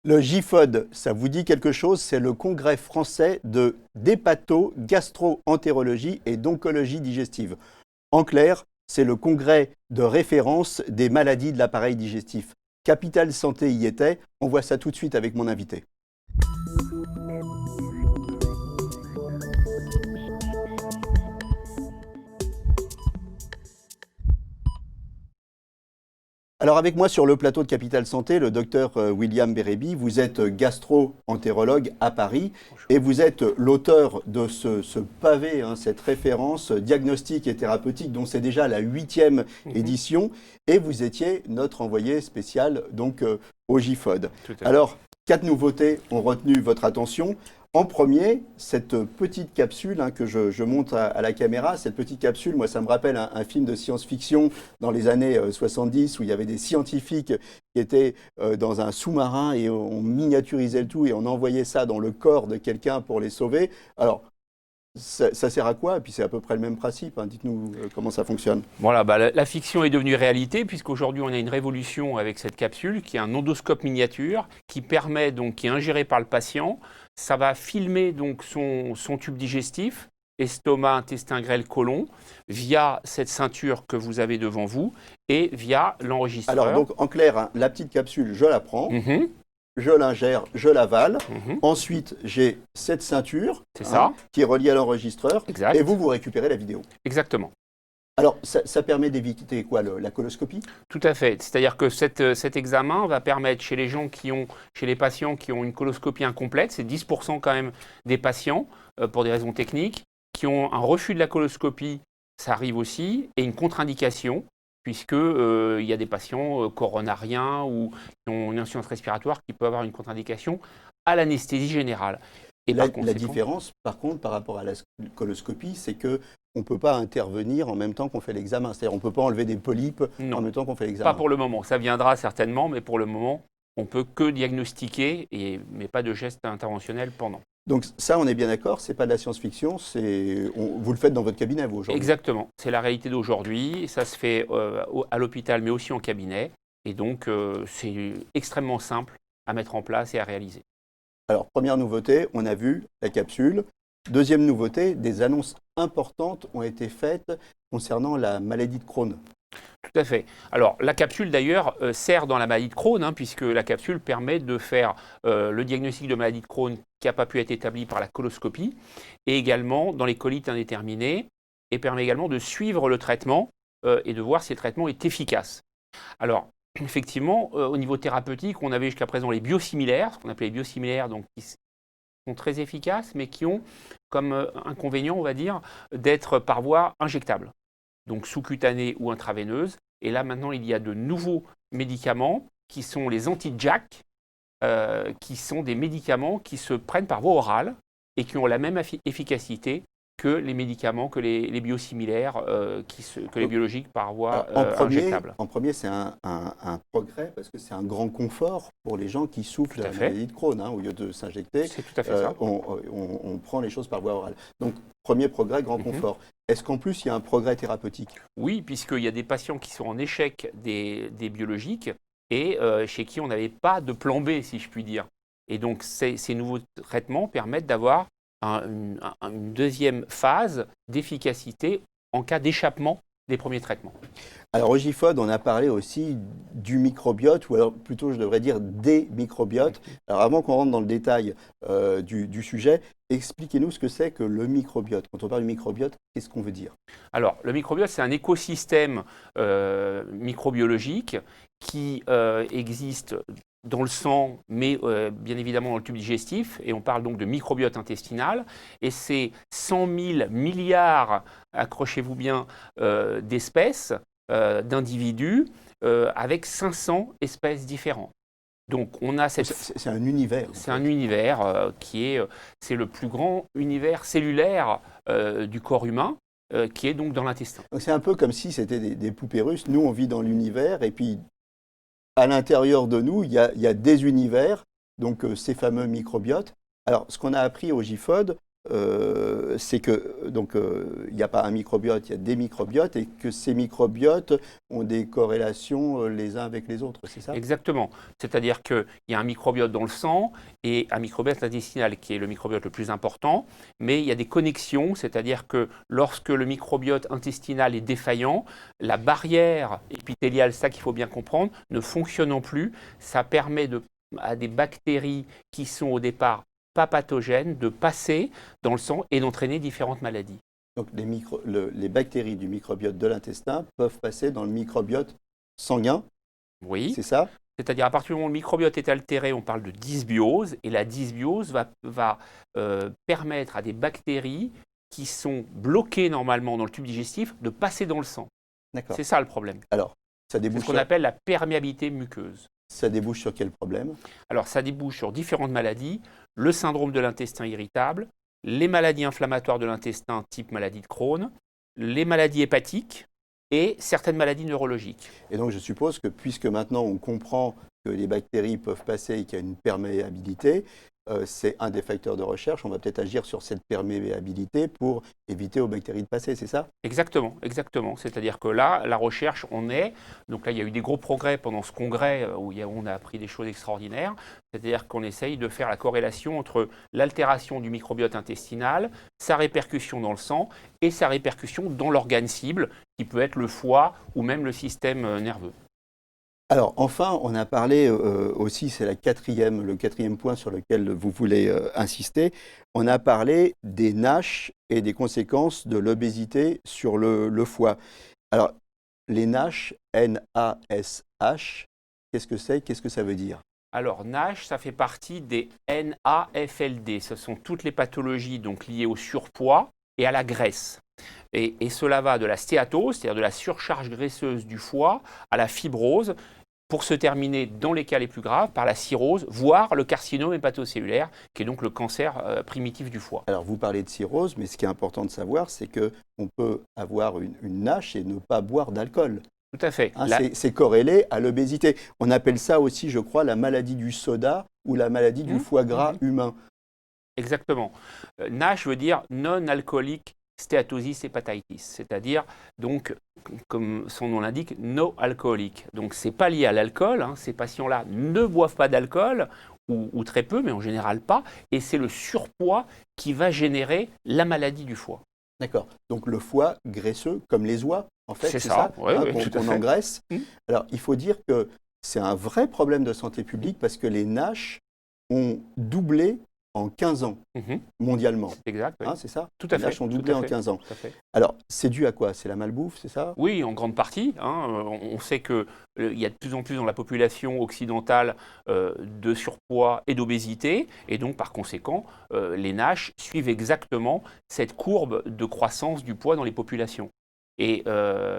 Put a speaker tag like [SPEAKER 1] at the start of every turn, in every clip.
[SPEAKER 1] Le GIFOD, ça vous dit quelque chose? C'est le congrès français d'hépato, gastro-entérologie et d'oncologie digestive. En clair, c'est le congrès de référence des maladies de l'appareil digestif. Capital Santé y était. On voit ça tout de suite avec mon invité. Alors avec moi sur le plateau de Capital Santé, le docteur William Bérébi, vous êtes gastro-entérologue à Paris et vous êtes l'auteur de ce pavé, cette référence diagnostique et thérapeutique dont c'est déjà la 8e édition et vous étiez notre envoyé spécial donc au GIFOD. Alors, 4 nouveautés ont retenu votre attention. En premier, cette petite capsule que je montre à la caméra, cette petite capsule, moi ça me rappelle un film de science-fiction dans les années 70 où il y avait des scientifiques qui étaient dans un sous-marin et on miniaturisait le tout et on envoyait ça dans le corps de quelqu'un pour les sauver. Alors, ça sert à quoi? Et puis c'est à peu près le même principe. Dites-nous comment ça fonctionne.
[SPEAKER 2] Voilà, la fiction est devenue réalité puisqu'aujourd'hui on a une révolution avec cette capsule qui est un endoscope miniature qui permet donc, qui est ingéré par le patient. Ça va filmer donc son tube digestif, estomac, intestin grêle, côlon, via cette ceinture que vous avez devant vous et via l'enregistreur.
[SPEAKER 1] Alors donc en clair, la petite capsule, je la prends. Je l'ingère, je l'avale. Ensuite, j'ai cette ceinture qui est reliée à l'enregistreur. Et vous récupérez la vidéo.
[SPEAKER 2] Exactement.
[SPEAKER 1] Alors, ça permet d'éviter quoi, la coloscopie?
[SPEAKER 2] Tout à fait. C'est-à-dire que cet examen va permettre chez les patients qui ont une coloscopie incomplète, c'est 10% quand même des patients, pour des raisons techniques, qui ont un refus de la coloscopie, ça arrive aussi, et une contre-indication, puisqu'il y a des patients coronariens ou qui ont une insuffisance respiratoire qui peuvent avoir une contre-indication à l'anesthésie générale.
[SPEAKER 1] Et la différence, par contre, par rapport à la coloscopie, c'est qu'on ne peut pas intervenir en même temps qu'on fait l'examen. C'est-à-dire qu'on ne peut pas enlever des polypes en même temps qu'on fait l'examen.
[SPEAKER 2] Pas pour le moment. Ça viendra certainement, mais pour le moment, on ne peut que diagnostiquer, mais pas de geste interventionnel pendant.
[SPEAKER 1] Donc ça, on est bien d'accord, ce n'est pas de la science-fiction, vous le faites dans votre cabinet, vous, aujourd'hui?
[SPEAKER 2] Exactement. C'est la réalité d'aujourd'hui. Ça se fait à l'hôpital, mais aussi en cabinet. Et donc, c'est extrêmement simple à mettre en place et à réaliser.
[SPEAKER 1] Alors, première nouveauté, on a vu la capsule. Deuxième nouveauté, des annonces importantes ont été faites concernant la maladie de Crohn.
[SPEAKER 2] Tout à fait. Alors, la capsule, d'ailleurs, sert dans la maladie de Crohn, puisque la capsule permet de faire le diagnostic de maladie de Crohn qui n'a pas pu être établi par la coloscopie, et également dans les colites indéterminées, et permet également de suivre le traitement et de voir si le traitement est efficace. Alors, effectivement, au niveau thérapeutique, on avait jusqu'à présent les biosimilaires, ce qu'on appelait les biosimilaires, donc qui sont très efficaces, mais qui ont comme inconvénient, on va dire, d'être par voie injectable, donc sous-cutanée ou intraveineuse. Et là, maintenant, il y a de nouveaux médicaments qui sont les anti-JAK, qui sont des médicaments qui se prennent par voie orale et qui ont la même efficacité que les médicaments, que les biosimilaires, que les biologiques par voie injectable.
[SPEAKER 1] En premier, c'est un progrès parce que c'est un grand confort pour les gens qui souffrent de la maladie de Crohn. Au lieu de s'injecter, on prend les choses par voie orale. Donc, premier progrès, grand confort. Est-ce qu'en plus, il y a un progrès thérapeutique?
[SPEAKER 2] Oui, puisqu'il y a des patients qui sont en échec des biologiques et chez qui on n'avait pas de plan B, si je puis dire. Et donc, ces nouveaux traitements permettent d'avoir une deuxième phase d'efficacité en cas d'échappement des premiers traitements.
[SPEAKER 1] Alors au GIFOD, on a parlé aussi du microbiote, ou alors plutôt je devrais dire des microbiotes. Alors avant qu'on rentre dans le détail du sujet, expliquez-nous ce que c'est que le microbiote. Quand on parle du microbiote, qu'est-ce qu'on veut dire?
[SPEAKER 2] Alors le microbiote, c'est un écosystème microbiologique qui existe dans le sang, mais bien évidemment dans le tube digestif, et on parle donc de microbiote intestinal, et c'est 100 000 milliards, accrochez-vous bien, d'espèces, d'individus, avec 500 espèces différentes. Donc on a
[SPEAKER 1] c'est un univers.
[SPEAKER 2] C'est un univers c'est le plus grand univers cellulaire du corps humain, qui est donc dans l'intestin.
[SPEAKER 1] Donc c'est un peu comme si c'était des poupées russes. Nous, on vit dans l'univers, et puis à l'intérieur de nous, il y a des univers, donc ces fameux microbiotes. Alors, ce qu'on a appris au GIFOD, c'est que donc il n'y a pas un microbiote, il y a des microbiotes et que ces microbiotes ont des corrélations les uns avec les autres, c'est ça?
[SPEAKER 2] Exactement. C'est-à-dire qu'il y a un microbiote dans le sang et un microbiote intestinal qui est le microbiote le plus important, mais il y a des connexions, c'est-à-dire que lorsque le microbiote intestinal est défaillant, la barrière épithéliale, ça qu'il faut bien comprendre, ne fonctionnant plus, ça permet à des bactéries qui sont au départ pas pathogènes de passer dans le sang et d'entraîner différentes maladies.
[SPEAKER 1] Donc les bactéries du microbiote de l'intestin peuvent passer dans le microbiote sanguin,
[SPEAKER 2] Oui.
[SPEAKER 1] c'est ça?
[SPEAKER 2] C'est-à-dire à partir du moment où le microbiote est altéré, on parle de dysbiose, et la dysbiose va permettre à des bactéries qui sont bloquées normalement dans le tube digestif de passer dans le sang.
[SPEAKER 1] D'accord.
[SPEAKER 2] C'est ça le problème.
[SPEAKER 1] Alors, ça
[SPEAKER 2] C'est
[SPEAKER 1] débouche
[SPEAKER 2] ce qu'on appelle la perméabilité muqueuse.
[SPEAKER 1] ça débouche sur quel problème?
[SPEAKER 2] Alors ça débouche sur différentes maladies, le syndrome de l'intestin irritable, les maladies inflammatoires de l'intestin type maladie de Crohn, les maladies hépatiques et certaines maladies neurologiques.
[SPEAKER 1] Et donc, je suppose que puisque maintenant on comprend que les bactéries peuvent passer et qu'il y a une perméabilité, c'est un des facteurs de recherche. On va peut-être agir sur cette perméabilité pour éviter aux bactéries de passer, c'est ça?
[SPEAKER 2] Exactement, exactement. C'est-à-dire que là, la recherche, donc là, il y a eu des gros progrès pendant ce congrès où on a appris des choses extraordinaires. C'est-à-dire qu'on essaye de faire la corrélation entre l'altération du microbiote intestinal, sa répercussion dans le sang et sa répercussion dans l'organe cible, qui peut être le foie ou même le système nerveux.
[SPEAKER 1] Alors, enfin, on a parlé aussi, c'est le quatrième point sur lequel vous voulez insister. On a parlé des NASH et des conséquences de l'obésité sur le foie. Alors, les NASH, N-A-S-H, qu'est-ce que c'est? Qu'est-ce que ça veut dire?
[SPEAKER 2] Alors, NASH, ça fait partie des NAFLD. Ce sont toutes les pathologies donc, liées au surpoids et à la graisse. Et cela va de la stéatose, c'est-à-dire de la surcharge graisseuse du foie, à la fibrose, pour se terminer, dans les cas les plus graves, par la cirrhose, voire le carcinome hépatocellulaire, qui est donc le cancer primitif du foie.
[SPEAKER 1] Alors, vous parlez de cirrhose, mais ce qui est important de savoir, c'est qu'on peut avoir une NASH et ne pas boire d'alcool.
[SPEAKER 2] Tout à fait.
[SPEAKER 1] Hein, c'est corrélé à l'obésité. On appelle ça aussi, je crois, la maladie du soda ou la maladie du foie gras humain.
[SPEAKER 2] Exactement. NASH veut dire non-alcoolique stéatosis hépatitis, c'est-à-dire, donc, comme son nom l'indique, no alcoolique. Donc, ce n'est pas lié à l'alcool, hein. Ces patients-là ne boivent pas d'alcool, ou très peu, mais en général pas, et c'est le surpoids qui va générer la maladie du foie.
[SPEAKER 1] D'accord. Donc, le foie graisseux, comme les oies, en fait,
[SPEAKER 2] c'est ça,
[SPEAKER 1] oui, qu'on engraisse.
[SPEAKER 2] Mmh.
[SPEAKER 1] Alors, il faut dire que c'est un vrai problème de santé publique parce que les NASH ont doublé en 15 ans, mondialement.
[SPEAKER 2] Exact, oui.
[SPEAKER 1] Hein, c'est ça?
[SPEAKER 2] Tout à fait.
[SPEAKER 1] Les NASH ont doublé en 15 ans.
[SPEAKER 2] Tout à fait.
[SPEAKER 1] Alors, c'est dû à quoi? C'est la malbouffe, c'est ça?
[SPEAKER 2] Oui, en grande partie. On sait qu'il y a de plus en plus dans la population occidentale de surpoids et d'obésité, et donc par conséquent, les NASH suivent exactement cette courbe de croissance du poids dans les populations. Et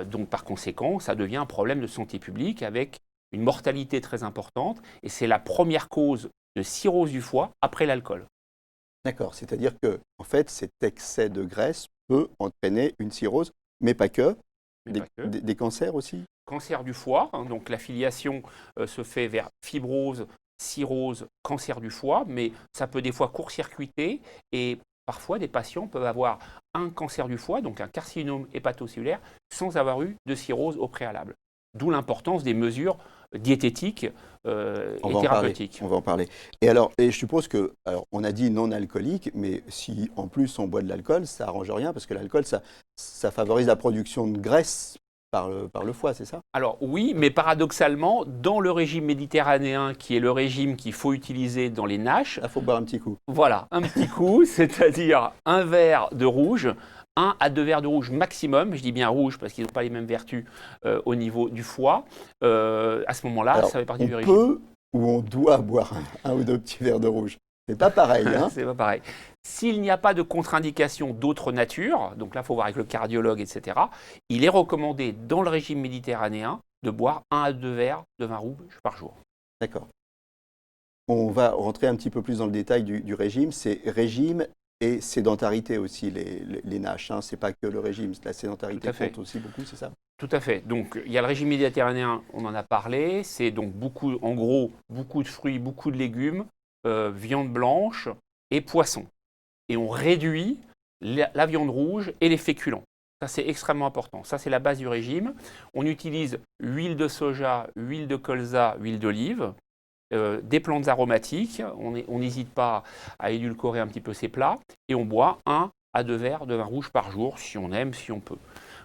[SPEAKER 2] donc par conséquent, ça devient un problème de santé publique avec une mortalité très importante, et c'est la première cause de cirrhose du foie après l'alcool.
[SPEAKER 1] D'accord, c'est-à-dire que en fait, cet excès de graisse peut entraîner une cirrhose, mais pas que, des cancers aussi?
[SPEAKER 2] Cancer du foie, hein, donc la filiation se fait vers fibrose, cirrhose, cancer du foie, mais ça peut des fois court-circuiter et parfois des patients peuvent avoir un cancer du foie, donc un carcinome hépatocellulaire, sans avoir eu de cirrhose au préalable. D'où l'importance des mesures diététiques et thérapeutiques.
[SPEAKER 1] On va en parler. Et je suppose que, alors, on a dit non alcoolique, mais si en plus on boit de l'alcool, ça arrange rien parce que l'alcool, ça favorise la production de graisse par le foie, c'est ça?
[SPEAKER 2] Alors oui, mais paradoxalement, dans le régime méditerranéen, qui est le régime qu'il faut utiliser dans les NASH,
[SPEAKER 1] il faut boire un petit coup.
[SPEAKER 2] Voilà, un petit coup, c'est-à-dire un verre de rouge, 1 à 2 verres de rouge maximum, je dis bien rouge parce qu'ils n'ont pas les mêmes vertus au niveau du foie. À ce moment-là, ça fait partie du régime.
[SPEAKER 1] On peut ou on doit boire un ou deux petits verres de rouge. C'est pas pareil. Hein.
[SPEAKER 2] C'est pas pareil. S'il n'y a pas de contre-indication d'autre nature, donc là, il faut voir avec le cardiologue, etc., il est recommandé dans le régime méditerranéen de boire 1 à 2 verres de vin rouge par jour.
[SPEAKER 1] D'accord. On va rentrer un petit peu plus dans le détail du régime. C'est régime et sédentarité aussi, les NASH. Hein. Ce n'est pas que le régime, la sédentarité compte aussi beaucoup, c'est ça?
[SPEAKER 2] Tout à fait. Donc, il y a le régime méditerranéen, on en a parlé. C'est donc en gros, beaucoup de fruits, beaucoup de légumes, viande blanche et poisson. et on réduit la viande rouge et les féculents. Ça, c'est extrêmement important. Ça, c'est la base du régime. On utilise huile de soja, huile de colza, huile d'olive, des plantes aromatiques. On n'hésite pas à édulcorer un petit peu ces plats. Et on boit 1 à 2 verres de vin rouge par jour, si on aime, si on peut.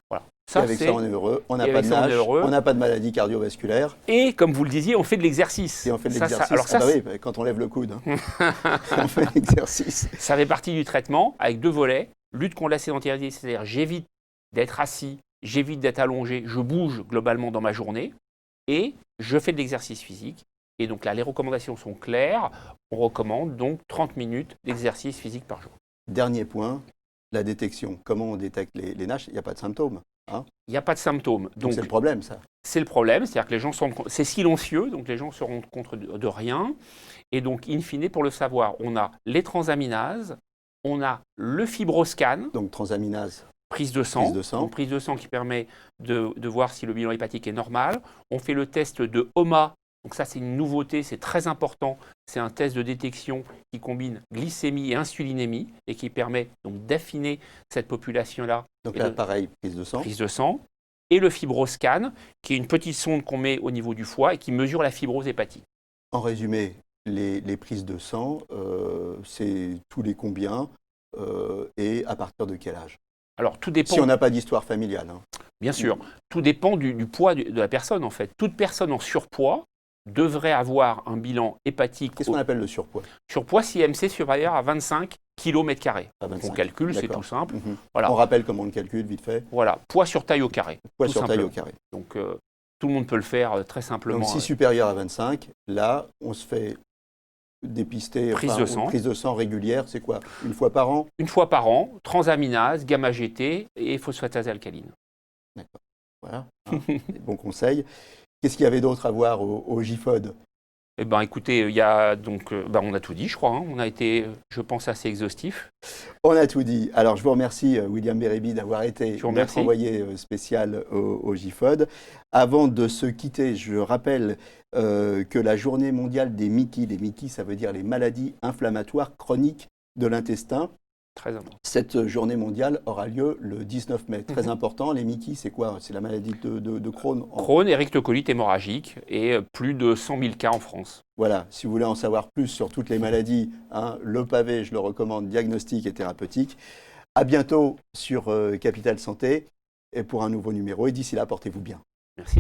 [SPEAKER 2] Voilà.
[SPEAKER 1] Ça, avec ça, on est heureux. On n'a pas de nage, on n'a pas de maladie cardiovasculaire.
[SPEAKER 2] Et comme vous le disiez, on fait de l'exercice.
[SPEAKER 1] Et on fait de l'exercice. Alors ça, oui, quand on lève le coude, hein. On fait de l'exercice.
[SPEAKER 2] Ça fait partie du traitement avec 2 volets. Lutte contre la sédentarité, c'est-à-dire j'évite d'être assis, j'évite d'être allongé, je bouge globalement dans ma journée et je fais de l'exercice physique. Et donc là, les recommandations sont claires. On recommande donc 30 minutes d'exercice physique par jour.
[SPEAKER 1] Dernier point, la détection. Comment on détecte les NASH? Il n'y a pas de symptômes. Hein,
[SPEAKER 2] il n'y a pas de symptômes.
[SPEAKER 1] Donc c'est le problème, ça.
[SPEAKER 2] C'est le problème, c'est-à-dire que les gens c'est silencieux, donc les gens se rendent compte de rien. Et donc, in fine, pour le savoir, on a les transaminases, on a le fibroscan.
[SPEAKER 1] Donc transaminase.
[SPEAKER 2] Prise de sang. Donc, prise de sang qui permet de voir si le bilan hépatique est normal. On fait le test de HOMA. Donc ça, c'est une nouveauté, c'est très important. C'est un test de détection qui combine glycémie et insulinémie et qui permet donc d'affiner cette population-là.
[SPEAKER 1] Donc là, pareil, prise de sang.
[SPEAKER 2] Prise de sang. Et le fibroscan, qui est une petite sonde qu'on met au niveau du foie et qui mesure la fibrose hépatique.
[SPEAKER 1] En résumé, les prises de sang, c'est tous les combien et à partir de quel âge?
[SPEAKER 2] Alors, tout dépend.
[SPEAKER 1] Si on n'a pas d'histoire familiale. Hein.
[SPEAKER 2] Bien sûr. Tout dépend du poids de la personne, en fait. Toute personne en surpoids devrait avoir un bilan hépatique.
[SPEAKER 1] Qu'est-ce qu'on appelle le surpoids?
[SPEAKER 2] Surpoids, si IMC supérieur à 25 km². On calcule, c'est tout simple.
[SPEAKER 1] Voilà. On rappelle comment on le calcule, vite fait.
[SPEAKER 2] Voilà, poids sur taille au carré.
[SPEAKER 1] Poids sur taille au carré.
[SPEAKER 2] Donc, tout le monde peut le faire très simplement.
[SPEAKER 1] Donc, si supérieur à 25, là, on se fait dépister.
[SPEAKER 2] Prise
[SPEAKER 1] de sang régulière, c'est quoi? Une fois par an?
[SPEAKER 2] Une fois par an, transaminase, gamma-GT et phosphatase alcaline.
[SPEAKER 1] D'accord. Voilà, hein, des bons conseils. Qu'est-ce qu'il y avait d'autre à voir au GIFOD?
[SPEAKER 2] Eh bien, écoutez, il y a donc, on a tout dit, je crois. Hein. On a été, je pense, assez exhaustif.
[SPEAKER 1] On a tout dit. Alors, je vous remercie, William Bérébi, d'avoir été notre envoyé spécial au GIFOD. Avant de se quitter, je rappelle que la journée mondiale des MICI, les MICI, ça veut dire les maladies inflammatoires chroniques de l'intestin.
[SPEAKER 2] Très important.
[SPEAKER 1] Cette journée mondiale aura lieu le 19 mai. Très important. Les MICI, c'est quoi? C'est la maladie de Crohn.
[SPEAKER 2] Crohn, érectocolite hémorragique et plus de 100 000 cas en France.
[SPEAKER 1] Voilà, si vous voulez en savoir plus sur toutes les maladies, hein, le pavé, je le recommande, diagnostic et thérapeutique. À bientôt sur Capital Santé et pour un nouveau numéro. Et d'ici là, portez-vous bien.
[SPEAKER 2] Merci.